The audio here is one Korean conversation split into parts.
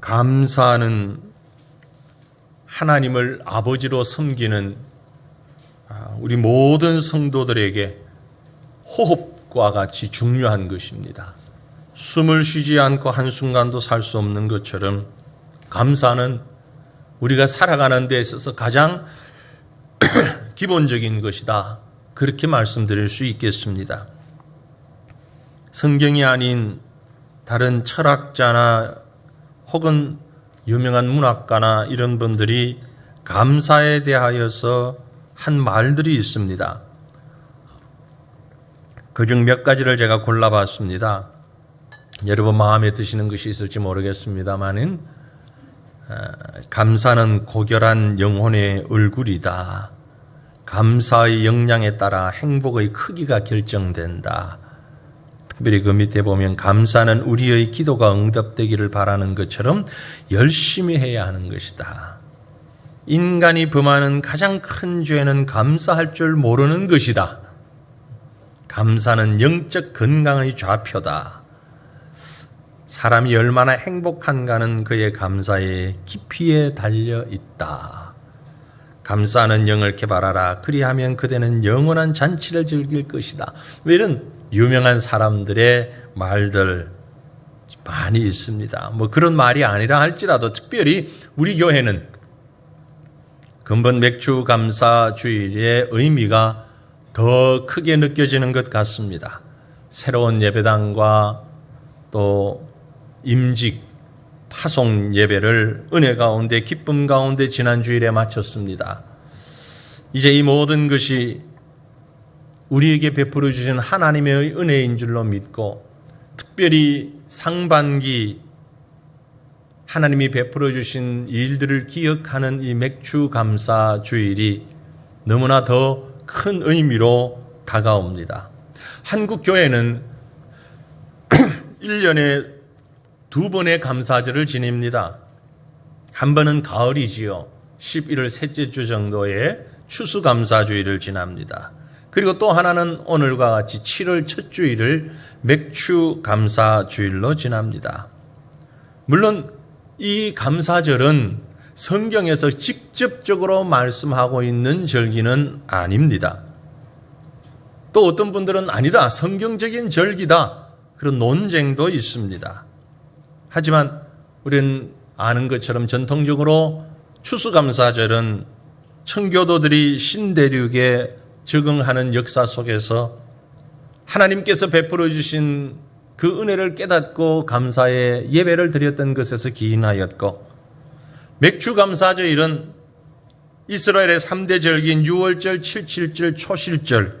감사는 하나님을 아버지로 섬기는 우리 모든 성도들에게 호흡과 같이 중요한 것입니다. 숨을 쉬지 않고 한순간도 살 수 없는 것처럼 감사는 우리가 살아가는 데 있어서 가장 기본적인 것이다. 그렇게 말씀드릴 수 있겠습니다. 성경이 아닌 다른 철학자나 혹은 유명한 문학가나 이런 분들이 감사에 대하여서 한 말들이 있습니다. 그중 몇 가지를 제가 골라봤습니다. 여러분 마음에 드시는 것이 있을지 모르겠습니다만은 감사는 고결한 영혼의 얼굴이다. 감사의 역량에 따라 행복의 크기가 결정된다. 특별히 그 밑에 보면 감사는 우리의 기도가 응답되기를 바라는 것처럼 열심히 해야 하는 것이다. 인간이 범하는 가장 큰 죄는 감사할 줄 모르는 것이다. 감사는 영적 건강의 좌표다. 사람이 얼마나 행복한가는 그의 감사의 깊이에 달려 있다. 감사하는 영을 개발하라. 그리하면 그대는 영원한 잔치를 즐길 것이다. 이런 유명한 사람들의 말들 많이 있습니다. 뭐 그런 말이 아니라 할지라도 특별히 우리 교회는 근본 맥주 감사 주일의 의미가 더 크게 느껴지는 것 같습니다. 새로운 예배당과 또 임직 파송 예배를 은혜 가운데 기쁨 가운데 지난 주일에 마쳤습니다. 이제 이 모든 것이 우리에게 베풀어 주신 하나님의 은혜인 줄로 믿고 특별히 상반기 하나님이 베풀어 주신 일들을 기억하는 이 맥주 감사 주일이 너무나 더 큰 의미로 다가옵니다. 한국 교회는 1년에 2번의 감사절을 지냅니다. 한 번은 가을이지요. 11월 셋째 주 정도에 추수감사주일을 지납니다. 그리고 또 하나는 오늘과 같이 7월 첫 주일을 맥추감사주일로 지납니다. 물론 이 감사절은 성경에서 직접적으로 말씀하고 있는 절기는 아닙니다. 또 어떤 분들은 아니다, 성경적인 절기다, 그런 논쟁도 있습니다. 하지만 우리는 아는 것처럼 전통적으로 추수감사절은 청교도들이 신대륙에 적응하는 역사 속에서 하나님께서 베풀어 주신 그 은혜를 깨닫고 감사의 예배를 드렸던 것에서 기인하였고, 맥추감사절은 이스라엘의 3대 절기인 유월절, 칠칠절, 초실절,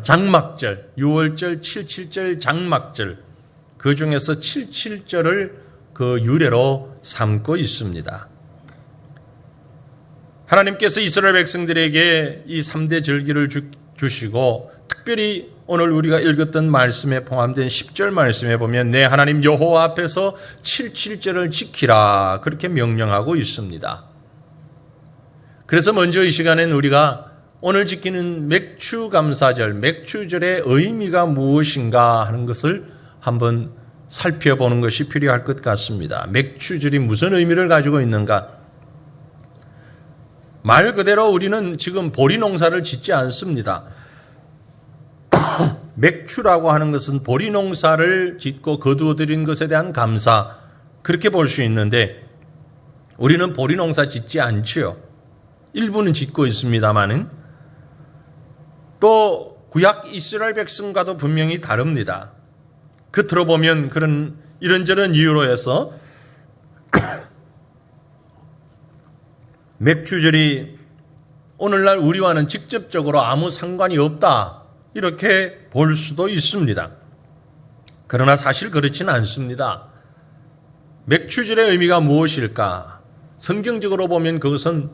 장막절, 유월절, 칠칠절, 장막절, 그 중에서 칠칠절을 그 유래로 삼고 있습니다. 하나님께서 이스라엘 백성들에게 이 3대 절기를 주시고 특별히 오늘 우리가 읽었던 말씀에 포함된 10절 말씀에 보면 내 하나님 여호와 앞에서 칠칠절을 지키라 그렇게 명령하고 있습니다. 그래서 먼저 이 시간엔 우리가 오늘 지키는 맥추감사절, 맥추절의 의미가 무엇인가 하는 것을 한번 살펴보는 것이 필요할 것 같습니다. 맥추절이 무슨 의미를 가지고 있는가? 말 그대로 우리는 지금 보리 농사를 짓지 않습니다. 맥추라고 하는 것은 보리 농사를 짓고 거두어들인 것에 대한 감사, 그렇게 볼 수 있는데 우리는 보리 농사 짓지 않지요. 일부는 짓고 있습니다만은 또 구약 이스라엘 백성과도 분명히 다릅니다. 겉으로 보면 그런 이런저런 이유로 해서 맥추절이 오늘날 우리와는 직접적으로 아무 상관이 없다, 이렇게 볼 수도 있습니다. 그러나 사실 그렇지는 않습니다. 맥추절의 의미가 무엇일까? 성경적으로 보면 그것은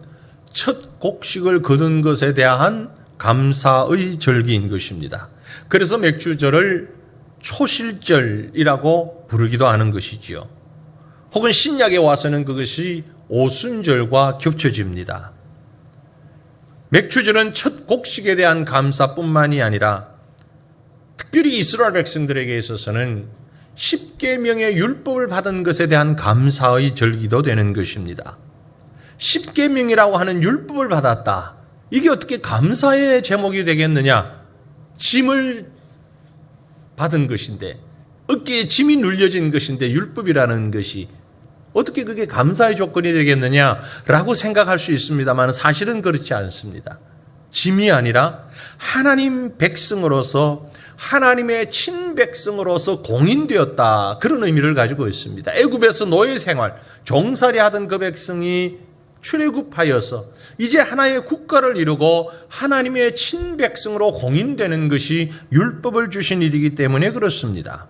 첫 곡식을 거둔 것에 대한 감사의 절기인 것입니다. 그래서 맥추절을 초실절이라고 부르기도 하는 것이지요. 혹은 신약에 와서는 그것이 오순절과 겹쳐집니다. 맥추절은 첫 곡식에 대한 감사뿐만이 아니라 특별히 이스라엘 백성들에게 있어서는 십계명의 율법을 받은 것에 대한 감사의 절기도 되는 것입니다. 십계명이라고 하는 율법을 받았다. 이게 어떻게 감사의 제목이 되겠느냐? 짐을 받은 것인데, 어깨에 짐이 눌려진 것인데 율법이라는 것이 어떻게 그게 감사의 조건이 되겠느냐라고 생각할 수 있습니다만 사실은 그렇지 않습니다. 짐이 아니라 하나님 백성으로서, 하나님의 친백성으로서 공인되었다, 그런 의미를 가지고 있습니다. 애굽에서 노예 생활, 종살이 하던 그 백성이 출애굽하여서 이제 하나의 국가를 이루고 하나님의 친백성으로 공인되는 것이 율법을 주신 일이기 때문에 그렇습니다.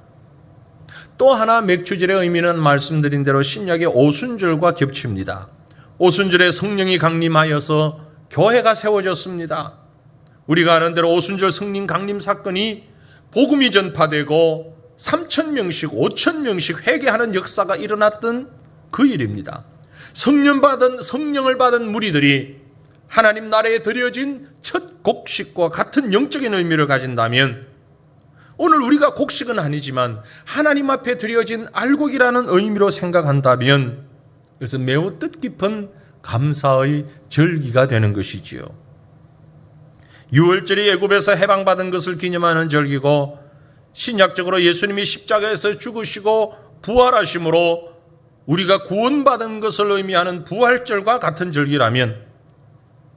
또 하나 맥추절의 의미는 말씀드린 대로 신약의 오순절과 겹칩니다. 오순절에 성령이 강림하여서 교회가 세워졌습니다. 우리가 아는 대로 오순절 성령 강림 사건이 복음이 전파되고 3,000명씩 5,000명씩 회개하는 역사가 일어났던 그 일입니다. 성령을 받은 무리들이 하나님 나라에 드려진 첫 곡식과 같은 영적인 의미를 가진다면, 오늘 우리가 곡식은 아니지만 하나님 앞에 드려진 알곡이라는 의미로 생각한다면, 그래서 매우 뜻깊은 감사의 절기가 되는 것이지요. 유월절이 애굽에서 해방받은 것을 기념하는 절기고, 신약적으로 예수님이 십자가에서 죽으시고 부활하심으로 우리가 구원받은 것을 의미하는 부활절과 같은 절기라면,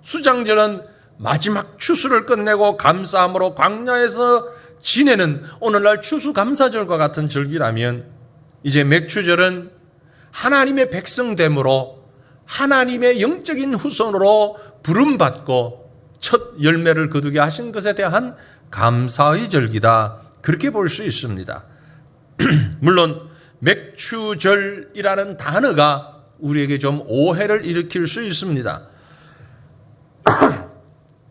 수장절은 마지막 추수를 끝내고 감사함으로 광야에서 지내는 오늘날 추수감사절과 같은 절기라면, 이제 맥추절은 하나님의 백성됨으로 하나님의 영적인 후손으로 부름받고 첫 열매를 거두게 하신 것에 대한 감사의 절기다, 그렇게 볼 수 있습니다. 물론 맥추절이라는 단어가 우리에게 좀 오해를 일으킬 수 있습니다.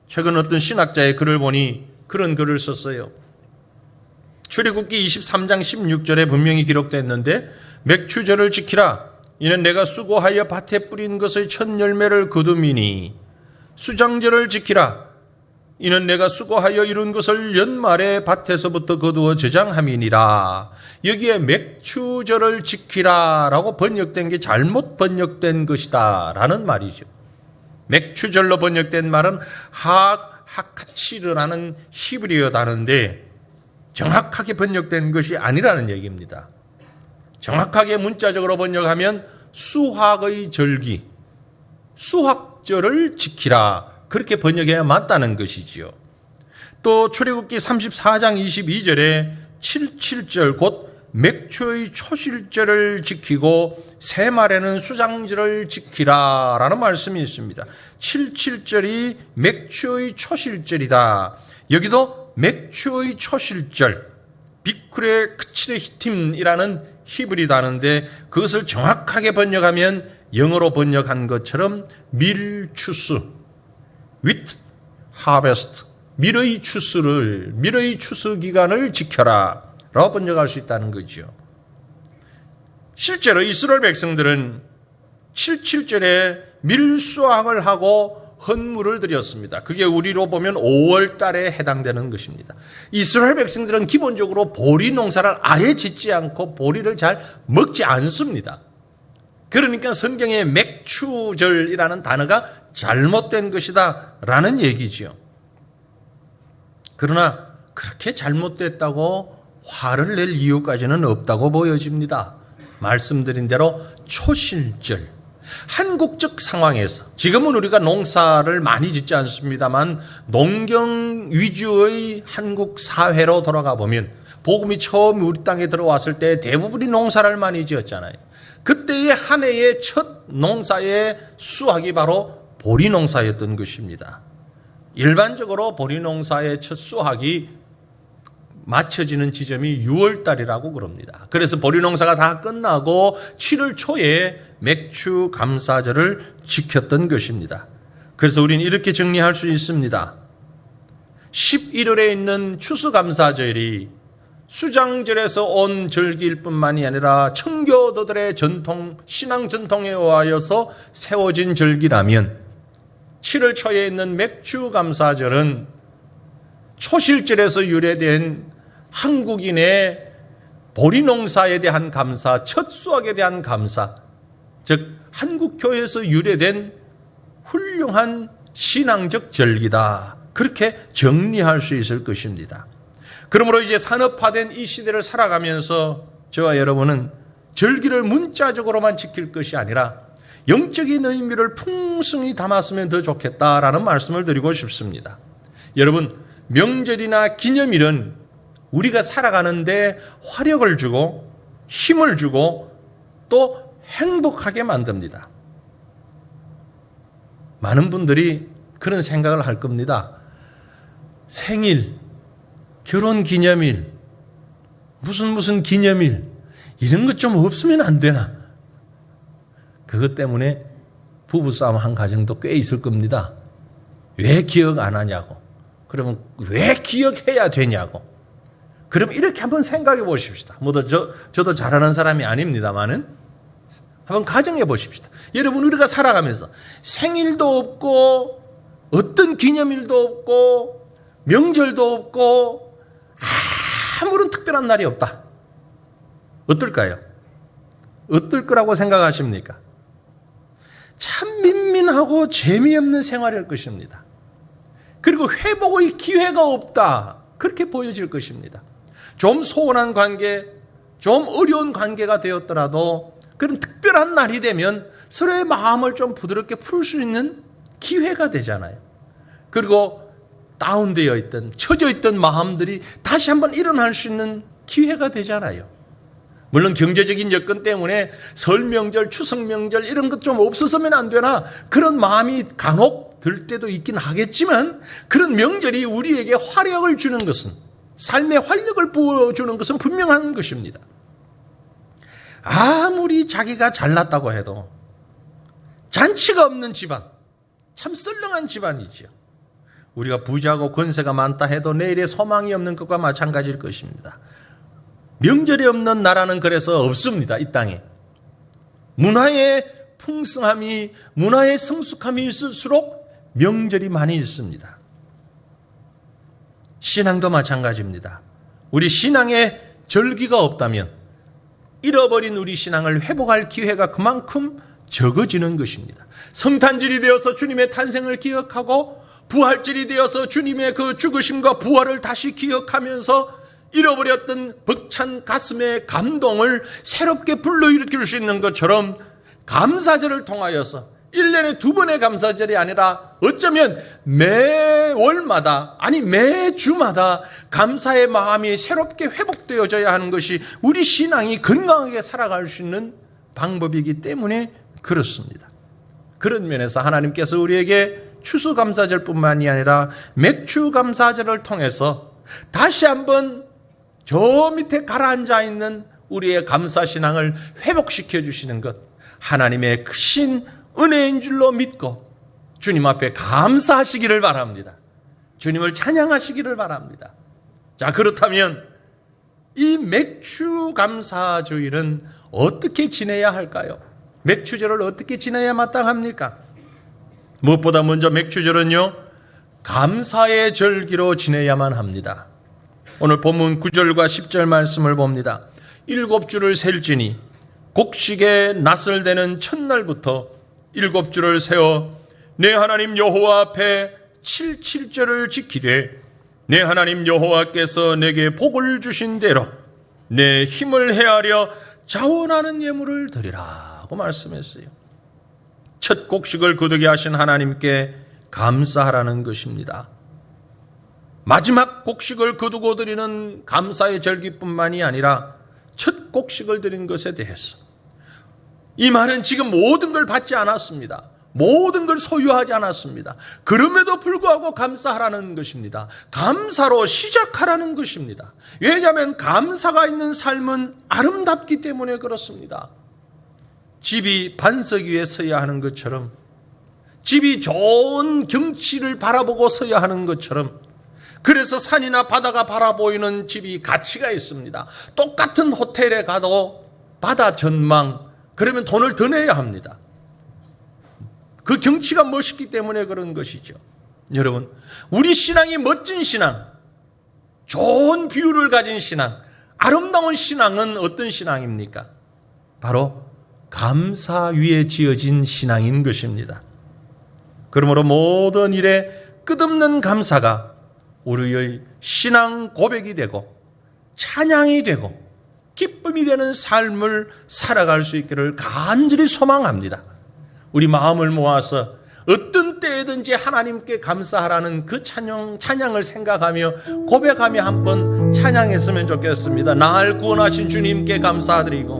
최근 어떤 신학자의 글을 보니 그런 글을 썼어요. 출애굽기 23장 16절에 분명히 기록됐는데, 맥추절을 지키라. 이는 내가 수고하여 밭에 뿌린 것의 첫 열매를 거둠이니, 수장절을 지키라. 이는 내가 수고하여 이룬 것을 연말에 밭에서부터 거두어 저장함이니라. 여기에 맥추절을 지키라 라고 번역된 게 잘못 번역된 것이다 라는 말이죠. 맥추절로 번역된 말은 하카치르라는 히브리어 단어인데 정확하게 번역된 것이 아니라는 얘기입니다. 정확하게 문자적으로 번역하면 수확의 절기, 수확절을 지키라, 그렇게 번역해야 맞다는 것이지요. 또 출애굽기 34장 22절에 77절 곧 맥추의 초실절을 지키고 새말에는 수장절을 지키라 라는 말씀이 있습니다. 77절이 맥추의 초실절이다. 여기도 맥추의 초실절, 비쿠레 크치레 히팀이라는 히브리 단어인데, 그것을 정확하게 번역하면 영어로 번역한 것처럼 밀추수, with harvest, 밀의 추수 기간을 지켜라 라고 번역할 수 있다는 거죠. 실제로 이스라엘 백성들은 77절에 밀수확을 하고 헌물을 드렸습니다. 그게 우리로 보면 5월 달에 해당되는 것입니다. 이스라엘 백성들은 기본적으로 보리 농사를 아예 짓지 않고 보리를 잘 먹지 않습니다. 그러니까 성경에 맥추절이라는 단어가 잘못된 것이다 라는 얘기죠. 그러나 그렇게 잘못됐다고 화를 낼 이유까지는 없다고 보여집니다. 말씀드린 대로 초실절, 한국적 상황에서, 지금은 우리가 농사를 많이 짓지 않습니다만 농경 위주의 한국 사회로 돌아가 보면 복음이 처음 우리 땅에 들어왔을 때 대부분이 농사를 많이 지었잖아요. 그때의 한 해의 첫 농사의 수확이 바로 보리 농사였던 것입니다. 일반적으로 보리 농사의 첫 수확이 맞춰지는 지점이 6월 달이라고 그럽니다. 그래서 보리 농사가 다 끝나고 7월 초에 맥추 감사절을 지켰던 것입니다. 그래서 우리는 이렇게 정리할 수 있습니다. 11월에 있는 추수감사절이 수장절에서 온 절기일 뿐만이 아니라 청교도들의 전통, 신앙 전통에 의하여서 세워진 절기라면, 7월 초에 있는 맥추감사절은 초실절에서 유래된 한국인의 보리 농사에 대한 감사, 첫 수확에 대한 감사, 즉 한국 교회에서 유래된 훌륭한 신앙적 절기다. 그렇게 정리할 수 있을 것입니다. 그러므로 이제 산업화된 이 시대를 살아가면서 저와 여러분은 절기를 문자적으로만 지킬 것이 아니라 영적인 의미를 풍성히 담았으면 더 좋겠다라는 말씀을 드리고 싶습니다. 여러분, 명절이나 기념일은 우리가 살아가는데 화력을 주고 힘을 주고 또 행복하게 만듭니다. 많은 분들이 그런 생각을 할 겁니다. 생일, 결혼기념일, 무슨 기념일 이런 것 좀 없으면 안 되나? 그것 때문에 부부싸움 한 가정도 꽤 있을 겁니다. 왜 기억 안 하냐고. 그러면 왜 기억해야 되냐고. 그럼 이렇게 한번 생각해 보십시다. 저도 잘하는 사람이 아닙니다만은 한번 가정해 보십시다. 여러분, 우리가 살아가면서 생일도 없고 어떤 기념일도 없고 명절도 없고 아무런 특별한 날이 없다. 어떨까요? 어떨 거라고 생각하십니까? 참 민민하고 재미없는 생활일 것입니다. 그리고 회복의 기회가 없다. 그렇게 보여질 것입니다. 좀 소원한 관계, 좀 어려운 관계가 되었더라도 그런 특별한 날이 되면 서로의 마음을 좀 부드럽게 풀 수 있는 기회가 되잖아요. 그리고 다운되어 있던, 처져 있던 마음들이 다시 한번 일어날 수 있는 기회가 되잖아요. 물론 경제적인 여건 때문에 설 명절, 추석 명절 이런 것 좀 없었으면 안 되나 그런 마음이 간혹 들 때도 있긴 하겠지만 그런 명절이 우리에게 화력을 주는 것은, 삶의 활력을 부어주는 것은 분명한 것입니다. 아무리 자기가 잘났다고 해도 잔치가 없는 집안, 참 썰렁한 집안이죠. 우리가 부자고 권세가 많다 해도 내일에 소망이 없는 것과 마찬가지일 것입니다. 명절이 없는 나라는 그래서 없습니다. 이 땅에. 문화의 풍성함이, 문화의 성숙함이 있을수록 명절이 많이 있습니다. 신앙도 마찬가지입니다. 우리 신앙에 절기가 없다면 잃어버린 우리 신앙을 회복할 기회가 그만큼 적어지는 것입니다. 성탄절이 되어서 주님의 탄생을 기억하고 부활절이 되어서 주님의 그 죽으심과 부활을 다시 기억하면서 잃어버렸던 벅찬 가슴의 감동을 새롭게 불러일으킬 수 있는 것처럼 감사절을 통하여서 1년에 2번의 감사절이 아니라 어쩌면 매월마다, 아니 매주마다 감사의 마음이 새롭게 회복되어져야 하는 것이 우리 신앙이 건강하게 살아갈 수 있는 방법이기 때문에 그렇습니다. 그런 면에서 하나님께서 우리에게 추수감사절뿐만이 아니라 맥추감사절을 통해서 다시 한번 저 밑에 가라앉아 있는 우리의 감사신앙을 회복시켜 주시는 것, 하나님의 크신 은혜인 줄로 믿고 주님 앞에 감사하시기를 바랍니다. 주님을 찬양하시기를 바랍니다. 자, 그렇다면 이 맥추감사주일은 어떻게 지내야 할까요? 맥추절을 어떻게 지내야 마땅합니까? 무엇보다 먼저 맥추절은요, 감사의 절기로 지내야만 합니다. 오늘 본문 9절과 10절 말씀을 봅니다. 7주를 셀지니 곡식의 낫을 대는 첫날부터 7주를 세워 내 하나님 여호와 앞에 7절을 지키되 내 하나님 여호와께서 내게 복을 주신 대로 내 힘을 헤아려 자원하는 예물을 드리라고 말씀했어요. 첫 곡식을 거두게 하신 하나님께 감사하라는 것입니다. 마지막 곡식을 거두고 드리는 감사의 절기뿐만이 아니라 첫 곡식을 드린 것에 대해서, 이 말은 지금 모든 걸 받지 않았습니다. 모든 걸 소유하지 않았습니다. 그럼에도 불구하고 감사하라는 것입니다. 감사로 시작하라는 것입니다. 왜냐하면 감사가 있는 삶은 아름답기 때문에 그렇습니다. 집이 반석 위에 서야 하는 것처럼, 집이 좋은 경치를 바라보고 서야 하는 것처럼, 그래서 산이나 바다가 바라보이는 집이 가치가 있습니다. 똑같은 호텔에 가도 바다 전망, 그러면 돈을 더 내야 합니다. 그 경치가 멋있기 때문에 그런 것이죠. 여러분, 우리 신앙이 멋진 신앙, 좋은 비유를 가진 신앙, 아름다운 신앙은 어떤 신앙입니까? 바로 감사 위에 지어진 신앙인 것입니다. 그러므로 모든 일에 끝없는 감사가 우리의 신앙 고백이 되고 찬양이 되고 기쁨이 되는 삶을 살아갈 수 있기를 간절히 소망합니다. 우리 마음을 모아서 어떤 때든지 하나님께 감사하라는 그 찬양을 생각하며 고백하며 한번 찬양했으면 좋겠습니다. 날 구원하신 주님께 감사드리고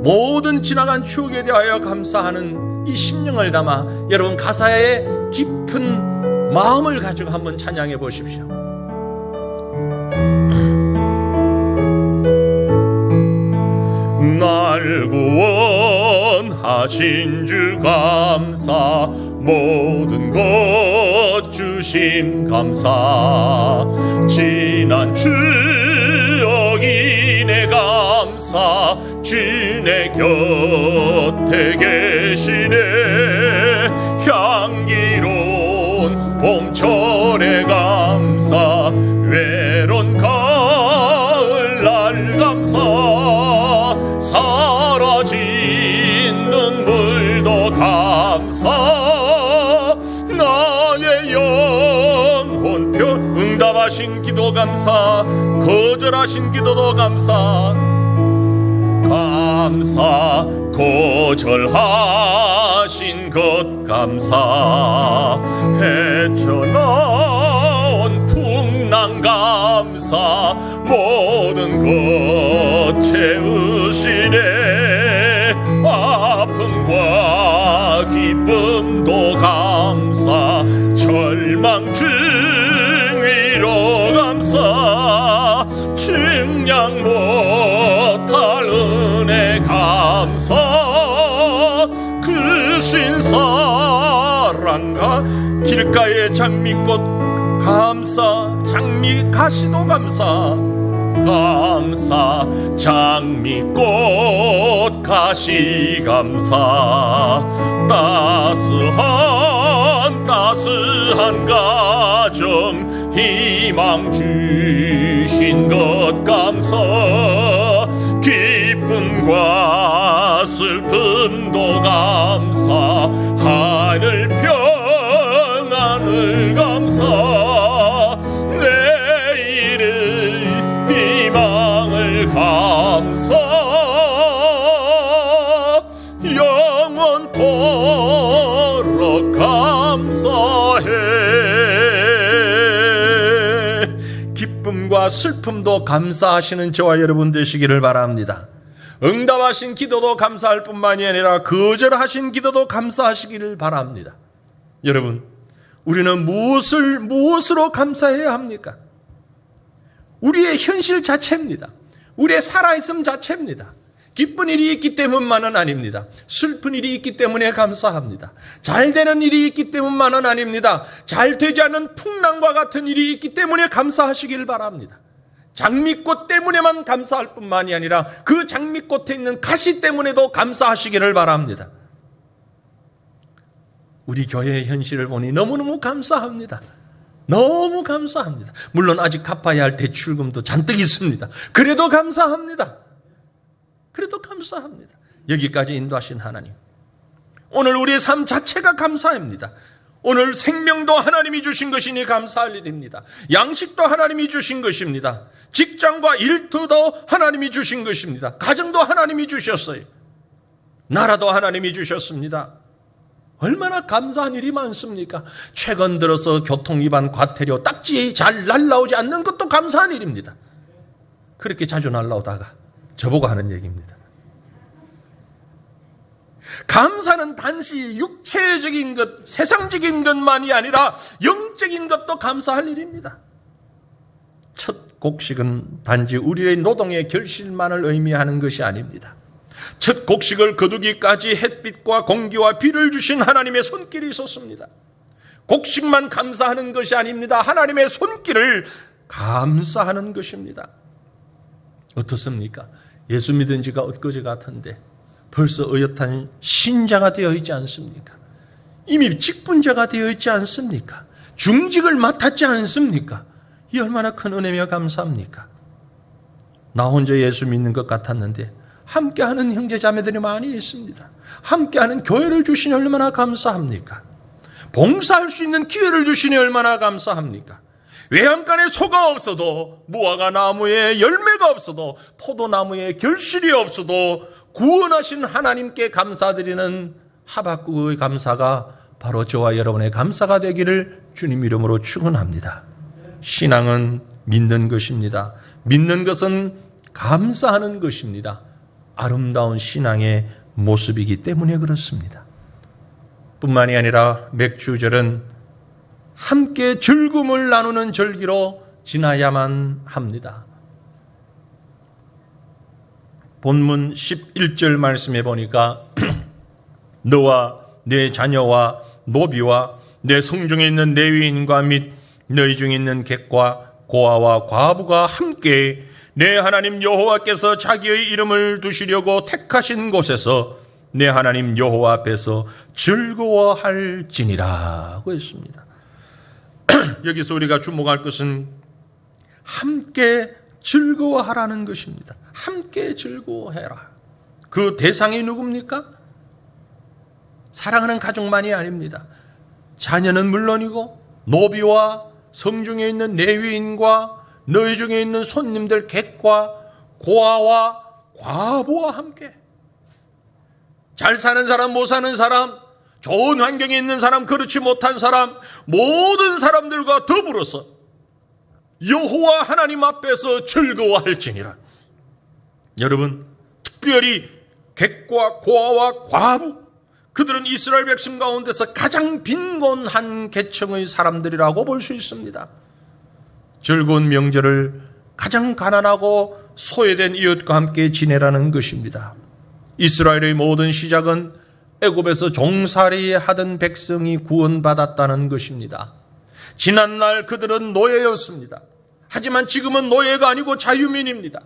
모든 지나간 추억에 대하여 감사하는 이 심령을 담아 여러분 가사에 깊은 마음을 가지고 한번 찬양해 보십시오. 날 구원하신 주 감사 모든 것 주심 감사 지난 추억이 내 감사 주내 곁에 계시네 향기로운 봄철의 감사 외로운 가을날 감사 사라진 눈물도 감사 나의 영혼 응답하신 기도 감사 거절하신 기도도 감사 감사 거절하신 것 감사 헤쳐나온 풍랑 감사 모든 것 채우시네 아픔과 기쁨도 감사 절망 중위로 감사 측량 못할 은혜 감사 그 신사랑과 길가의 장미꽃 감사 장미 가시도 감사 감사 장미꽃 가시 감사 따스한 가정 희망 주신 것 감사 기쁨과 슬픔도 감사 하늘 평안을 감사 내일의 희망을 감사 영원토록 감사해 기쁨과 슬픔도 감사하시는 저와 여러분 되시기를 바랍니다. 응답하신 기도도 감사할 뿐만이 아니라 거절하신 기도도 감사하시기를 바랍니다. 여러분, 우리는 무엇으로 감사해야 합니까? 우리의 현실 자체입니다. 우리의 살아있음 자체입니다. 기쁜 일이 있기 때문만은 아닙니다. 슬픈 일이 있기 때문에 감사합니다. 잘 되는 일이 있기 때문만은 아닙니다. 잘 되지 않는 풍랑과 같은 일이 있기 때문에 감사하시길 바랍니다. 장미꽃 때문에만 감사할 뿐만이 아니라 그 장미꽃에 있는 가시 때문에도 감사하시기를 바랍니다. 우리 교회의 현실을 보니 너무너무 감사합니다. 너무 감사합니다. 물론 아직 갚아야 할 대출금도 잔뜩 있습니다. 그래도 감사합니다. 그래도 감사합니다. 여기까지 인도하신 하나님, 오늘 우리의 삶 자체가 감사입니다. 오늘 생명도 하나님이 주신 것이니 감사할 일입니다. 양식도 하나님이 주신 것입니다. 직장과 일터도 하나님이 주신 것입니다. 가정도 하나님이 주셨어요. 나라도 하나님이 주셨습니다. 얼마나 감사한 일이 많습니까? 최근 들어서 교통위반 과태료 딱지 잘 날라오지 않는 것도 감사한 일입니다. 그렇게 자주 날라오다가 저보고 하는 얘기입니다. 감사는 단지 육체적인 것, 세상적인 것만이 아니라 영적인 것도 감사할 일입니다. 첫 곡식은 단지 우리의 노동의 결실만을 의미하는 것이 아닙니다. 첫 곡식을 거두기까지 햇빛과 공기와 비를 주신 하나님의 손길이 있었습니다. 곡식만 감사하는 것이 아닙니다. 하나님의 손길을 감사하는 것입니다. 어떻습니까? 예수 믿은 지가 엊그제 같은데 벌써 어엿한 신자가 되어 있지 않습니까? 이미 직분자가 되어 있지 않습니까? 중직을 맡았지 않습니까? 이 얼마나 큰 은혜며 감사합니까? 나 혼자 예수 믿는 것 같았는데 함께하는 형제자매들이 많이 있습니다. 함께하는 교회를 주시니 얼마나 감사합니까? 봉사할 수 있는 기회를 주시니 얼마나 감사합니까? 외양간에 소가 없어도, 무화과 나무에 열매가 없어도, 포도나무에 결실이 없어도 구원하신 하나님께 감사드리는 하박국의 감사가 바로 저와 여러분의 감사가 되기를 주님 이름으로 축원합니다. 신앙은 믿는 것입니다. 믿는 것은 감사하는 것입니다. 아름다운 신앙의 모습이기 때문에 그렇습니다. 뿐만이 아니라 맥주절은 함께 즐거움을 나누는 절기로 지나야만 합니다. 본문 11절 말씀에 보니까 너와 내 자녀와 노비와 내 성중에 있는 레위인과 및 너희 중에 있는 객과 고아와 과부가 함께 내 하나님 여호와께서 자기의 이름을 두시려고 택하신 곳에서 내 하나님 여호와 앞에서 즐거워할지니라고 했습니다. 여기서 우리가 주목할 것은 함께 즐거워하라는 것입니다. 함께 즐거워해라. 그 대상이 누굽니까? 사랑하는 가족만이 아닙니다. 자녀는 물론이고 노비와 성중에 있는 레위인과 너희 중에 있는 손님들 객과 고아와 과부와 함께, 잘 사는 사람, 못 사는 사람, 좋은 환경에 있는 사람, 그렇지 못한 사람, 모든 사람들과 더불어서 여호와 하나님 앞에서 즐거워할지니라. 여러분, 특별히 객과 고아와 과부, 그들은 이스라엘 백성 가운데서 가장 빈곤한 계층의 사람들이라고 볼 수 있습니다. 즐거운 명절을 가장 가난하고 소외된 이웃과 함께 지내라는 것입니다. 이스라엘의 모든 시작은 애굽에서 종살이 하던 백성이 구원받았다는 것입니다. 지난날 그들은 노예였습니다. 하지만 지금은 노예가 아니고 자유민입니다.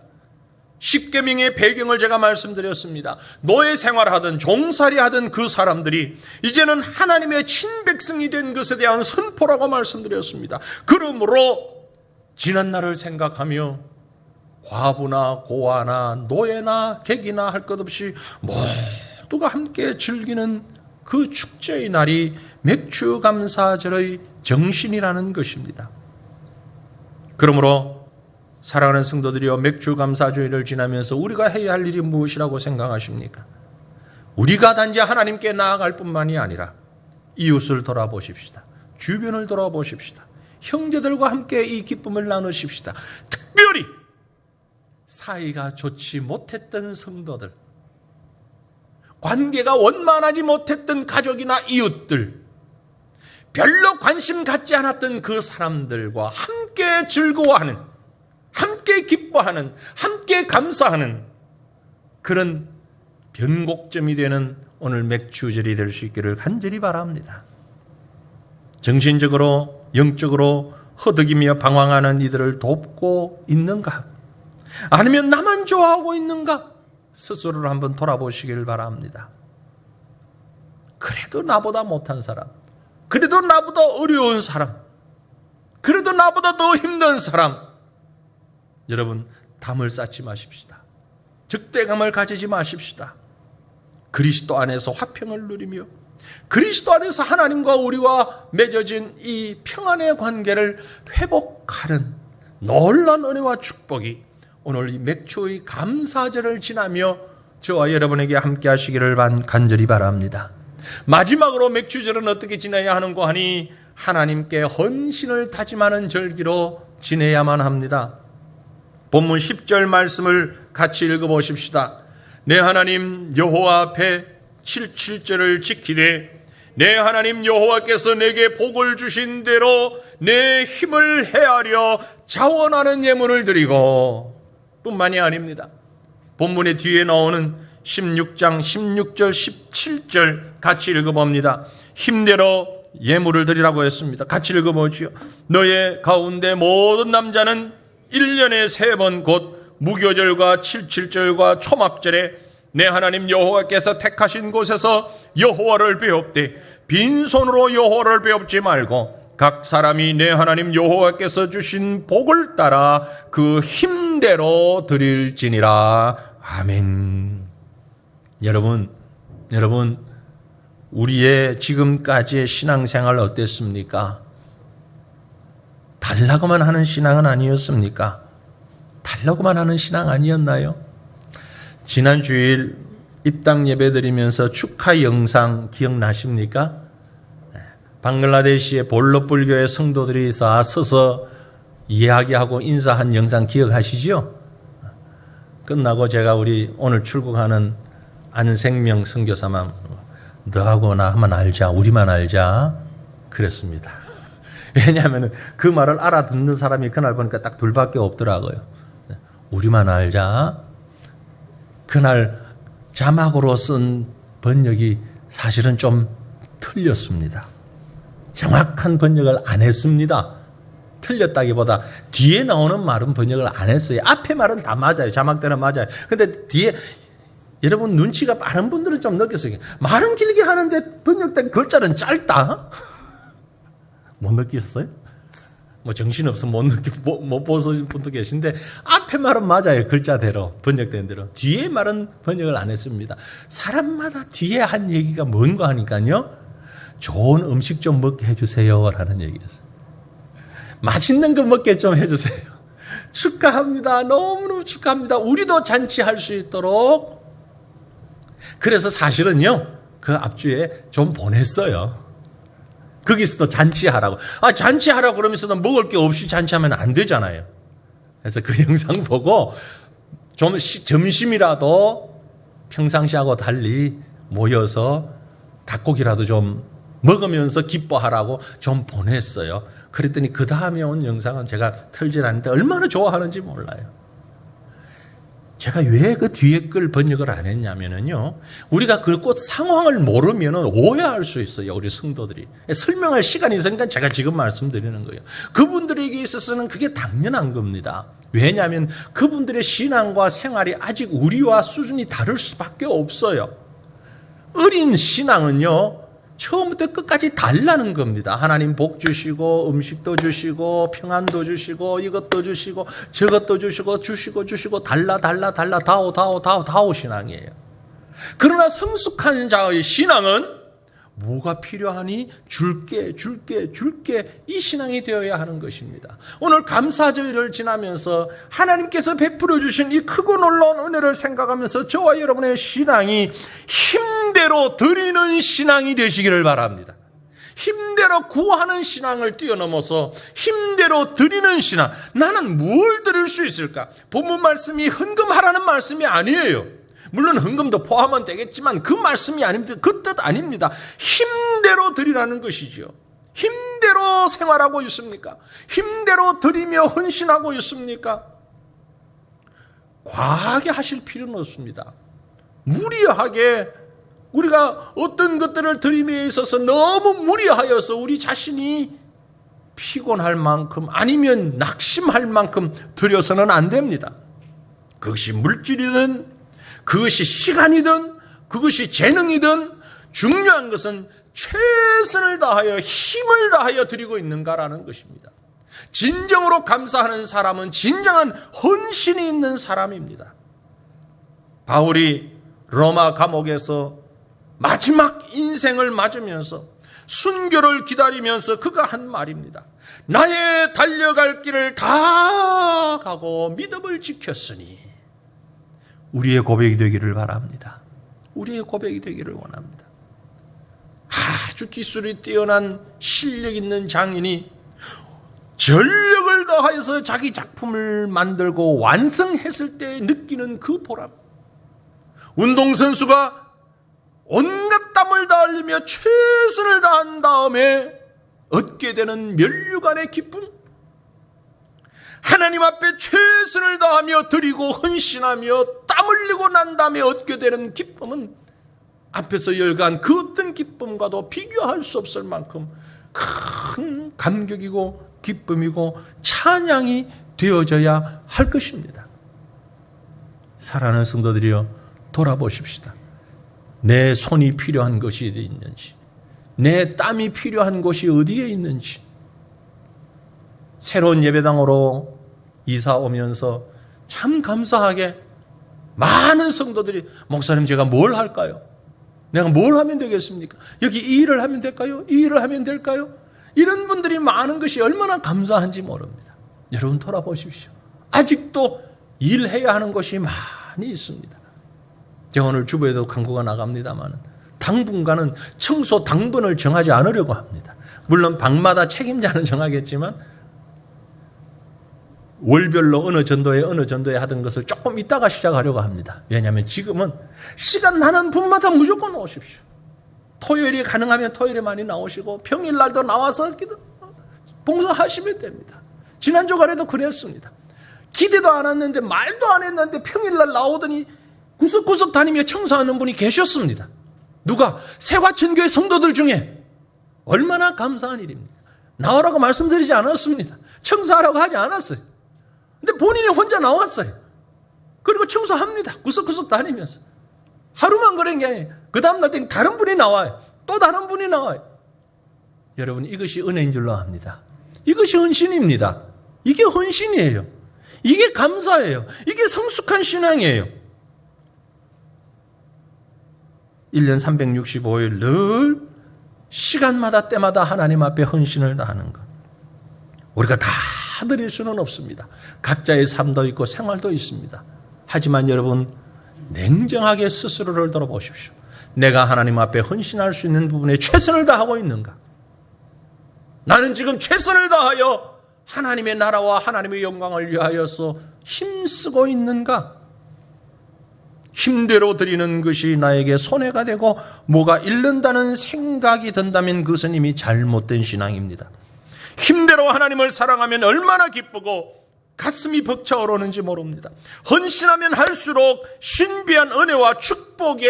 십계명의 배경을 제가 말씀드렸습니다. 노예 생활하던 종살이하던 그 사람들이 이제는 하나님의 친백성이 된 것에 대한 선포라고 말씀드렸습니다. 그러므로 지난날을 생각하며 과부나 고아나 노예나 객이나 할 것 없이 모두가 함께 즐기는 그 축제의 날이 맥주감사절의 정신이라는 것입니다. 그러므로 사랑하는 성도들이여, 맥주감사주일을 지나면서 우리가 해야 할 일이 무엇이라고 생각하십니까? 우리가 단지 하나님께 나아갈 뿐만이 아니라 이웃을 돌아보십시다. 주변을 돌아보십시다. 형제들과 함께 이 기쁨을 나누십시다. 특별히 사이가 좋지 못했던 성도들, 관계가 원만하지 못했던 가족이나 이웃들, 별로 관심 갖지 않았던 그 사람들과 함께 즐거워하는, 함께 기뻐하는, 함께 감사하는 그런 변곡점이 되는 오늘 맥주절이 될 수 있기를 간절히 바랍니다. 정신적으로, 영적으로 허덕이며 방황하는 이들을 돕고 있는가? 아니면 나만 좋아하고 있는가? 스스로를 한번 돌아보시길 바랍니다. 그래도 나보다 못한 사람, 그래도 나보다 어려운 사람, 그래도 나보다 더 힘든 사람, 여러분, 담을 쌓지 마십시다. 적대감을 가지지 마십시다. 그리스도 안에서 화평을 누리며 그리스도 안에서 하나님과 우리와 맺어진 이 평안의 관계를 회복하는 놀라운 은혜와 축복이 오늘 이 맥주의 감사절을 지나며 저와 여러분에게 함께 하시기를 간절히 바랍니다. 마지막으로 맥주절은 어떻게 지내야 하는고 하니 하나님께 헌신을 다짐하는 절기로 지내야만 합니다. 본문 10절 말씀을 같이 읽어보십시다. 내 하나님 여호와 앞에 7절을 지키되 내 하나님 여호와께서 내게 복을 주신 대로 내 힘을 헤아려 자원하는 예물을 드리고, 뿐만이 아닙니다. 본문의 뒤에 나오는 16장 16절 17절 같이 읽어봅니다. 힘대로 예물을 드리라고 했습니다. 같이 읽어보지요. 너의 가운데 모든 남자는 1년에 3번 곧 무교절과 77절과 초막절에 내 하나님 여호와께서 택하신 곳에서 여호와를 배웁되 빈손으로 여호와를 배웁지 말고 각 사람이 내 하나님 여호와께서 주신 복을 따라 그 힘대로 드릴지니라. 아멘. 여러분, 우리의 지금까지의 신앙생활 어땠습니까? 달라고만 하는 신앙은 아니었습니까? 달라고만 하는 신앙 아니었나요? 지난 주일 입당 예배 드리면서 축하 영상 기억나십니까? 방글라데시의 볼로 불교의 성도들이 다 서서 이야기하고 인사한 영상 기억하시죠? 끝나고 제가 우리 오늘 출국하는 안생명 선교사만 너하고 나 한번 알자, 우리만 알자 그랬습니다. 왜냐하면 그 말을 알아듣는 사람이 그날 보니까 딱 둘밖에 없더라고요. 우리만 알자. 그날 자막으로 쓴 번역이 사실은 좀 틀렸습니다. 정확한 번역을 안 했습니다. 틀렸다기보다 뒤에 나오는 말은 번역을 안 했어요. 앞에 말은 다 맞아요. 자막대로 맞아요. 근데 뒤에 여러분 눈치가 빠른 분들은 좀 느꼈어요. 말은 길게 하는데 번역된 글자는 짧다. 못 느끼셨어요? 뭐 정신없으면 못 보신 분도 계신데 앞에 말은 맞아요. 글자대로 번역된 대로. 뒤에 말은 번역을 안 했습니다. 사람마다 뒤에 한 얘기가 뭔가 하니까요. 좋은 음식 좀 먹게 해주세요 라는 얘기였어요. 맛있는 거 먹게 좀 해주세요. 축하합니다. 너무너무 축하합니다. 우리도 잔치할 수 있도록. 그래서 사실은요, 그 앞주에 좀 보냈어요. 거기서도 잔치하라고. 잔치하라고 그러면서도 먹을 게 없이 잔치하면 안 되잖아요. 그래서 그 영상 보고 좀 점심이라도 평상시하고 달리 모여서 닭고기라도 좀 먹으면서 기뻐하라고 좀 보냈어요. 그랬더니 그 다음에 온 영상은 제가 틀질 않는데 얼마나 좋아하는지 몰라요. 제가 왜 그 뒤에 걸 번역을 안 했냐면요. 우리가 그 꼭 상황을 모르면 오해할 수 있어요. 우리 성도들이. 설명할 시간이 있으니까 제가 지금 말씀드리는 거예요. 그분들에게 있어서는 그게 당연한 겁니다. 왜냐하면 그분들의 신앙과 생활이 아직 우리와 수준이 다를 수밖에 없어요. 어린 신앙은요. 처음부터 끝까지 달라는 겁니다. 하나님 복 주시고 음식도 주시고 평안도 주시고 이것도 주시고 저것도 주시고 달라 다오 신앙이에요. 그러나 성숙한 자의 신앙은 뭐가 필요하니 줄게 이 신앙이 되어야 하는 것입니다. 오늘 감사절을 지나면서 하나님께서 베풀어 주신 이 크고 놀라운 은혜를 생각하면서 저와 여러분의 신앙이 힘대로 드리는 신앙이 되시기를 바랍니다. 힘대로 구하는 신앙을 뛰어넘어서 힘대로 드리는 신앙. 나는 뭘 드릴 수 있을까? 본문 말씀이 헌금하라는 말씀이 아니에요. 물론 헌금도 포함은 되겠지만 그 말씀이 아닙니다. 그 뜻 아닙니다. 힘대로 드리라는 것이죠. 힘대로 생활하고 있습니까? 힘대로 드리며 헌신하고 있습니까? 과하게 하실 필요는 없습니다. 무리하게 우리가 어떤 것들을 드림에 있어서 너무 무리하여서 우리 자신이 피곤할 만큼 아니면 낙심할 만큼 드려서는 안 됩니다. 그것이 물질이든 그것이 시간이든 그것이 재능이든 중요한 것은 최선을 다하여 힘을 다하여 드리고 있는가라는 것입니다. 진정으로 감사하는 사람은 진정한 헌신이 있는 사람입니다. 바울이 로마 감옥에서 마지막 인생을 맞으면서 순교를 기다리면서 그가 한 말입니다. 나의 달려갈 길을 다 가고 믿음을 지켰으니. 우리의 고백이 되기를 바랍니다. 우리의 고백이 되기를 원합니다. 아주 기술이 뛰어난 실력 있는 장인이 전력을 다해서 자기 작품을 만들고 완성했을 때 느끼는 그 보람. 운동선수가 온갖 땀을 다 흘리며 최선을 다한 다음에 얻게 되는 면류관의 기쁨. 하나님 앞에 최선을 다하며 드리고 헌신하며 땀 흘리고 난 다음에 얻게 되는 기쁨은 앞에서 열간 그 어떤 기쁨과도 비교할 수 없을 만큼 큰 감격이고 기쁨이고 찬양이 되어져야 할 것입니다. 사랑하는 성도들이여, 돌아보십시다. 내 손이 필요한 것이 어디 있는지, 내 땀이 필요한 곳이 어디에 있는지, 새로운 예배당으로 이사 오면서 참 감사하게 많은 성도들이 목사님 제가 뭘 할까요? 내가 뭘 하면 되겠습니까? 여기 이 일을 하면 될까요? 이 일을 하면 될까요? 이런 분들이 많은 것이 얼마나 감사한지 모릅니다. 여러분 돌아보십시오. 아직도 일해야 하는 것이 많이 있습니다. 제가 오늘 주부에도 광고가 나갑니다만 당분간은 청소 당번을 정하지 않으려고 합니다. 물론 방마다 책임자는 정하겠지만 월별로 어느 전도에 하던 것을 조금 이따가 시작하려고 합니다. 왜냐하면 지금은 시간 나는 분마다 무조건 오십시오. 토요일이 가능하면 토요일에 많이 나오시고 평일날도 나와서 봉사하시면 됩니다. 지난 주간에도 그랬습니다. 기대도 안 했는데 말도 안 했는데 평일날 나오더니 구석구석 다니며 청소하는 분이 계셨습니다. 누가? 새과천교회 성도들 중에. 얼마나 감사한 일입니까? 나오라고 말씀드리지 않았습니다. 청소하라고 하지 않았어요. 근데 본인이 혼자 나왔어요. 그리고 청소합니다. 구석구석 다니면서. 하루만 그런 게 아니에요. 그 다음날 때 다른 분이 나와요. 또 다른 분이 나와요. 여러분 이것이 은혜인 줄로 압니다. 이것이 헌신입니다. 이게 헌신이에요. 이게 감사예요. 이게 성숙한 신앙이에요. 1년 365일 늘 시간마다 때마다 하나님 앞에 헌신을 다하는 것. 우리가 다 드릴 수는 없습니다. 각자의 삶도 있고 생활도 있습니다. 하지만 여러분 냉정하게 스스로를 돌아보십시오. 내가 하나님 앞에 헌신할 수 있는 부분에 최선을 다하고 있는가? 나는 지금 최선을 다하여 하나님의 나라와 하나님의 영광을 위하여서 힘쓰고 있는가? 힘대로 드리는 것이 나에게 손해가 되고 뭐가 잃는다는 생각이 든다면 그것은 이미 잘못된 신앙입니다. 힘대로 하나님을 사랑하면 얼마나 기쁘고 가슴이 벅차오르는지 모릅니다. 헌신하면 할수록 신비한 은혜와 축복이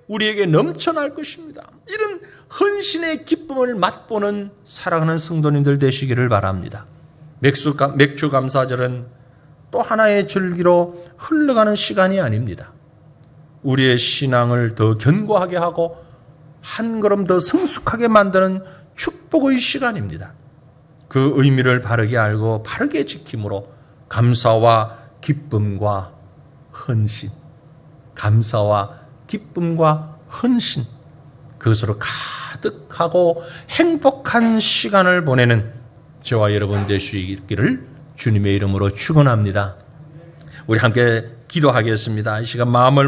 우리에게 넘쳐날 것입니다. 이런 헌신의 기쁨을 맛보는 사랑하는 성도님들 되시기를 바랍니다. 맥주 감사절은 또 하나의 절기로 흘러가는 시간이 아닙니다. 우리의 신앙을 더 견고하게 하고 한 걸음 더 성숙하게 만드는 축복의 시간입니다. 그 의미를 바르게 알고 바르게 지킴으로 감사와 기쁨과 헌신, 감사와 기쁨과 헌신, 그것으로 가득하고 행복한 시간을 보내는 저와 여러분 되시기를 주님의 이름으로 축원합니다. 우리 함께 기도하겠습니다. 이 시간 마음을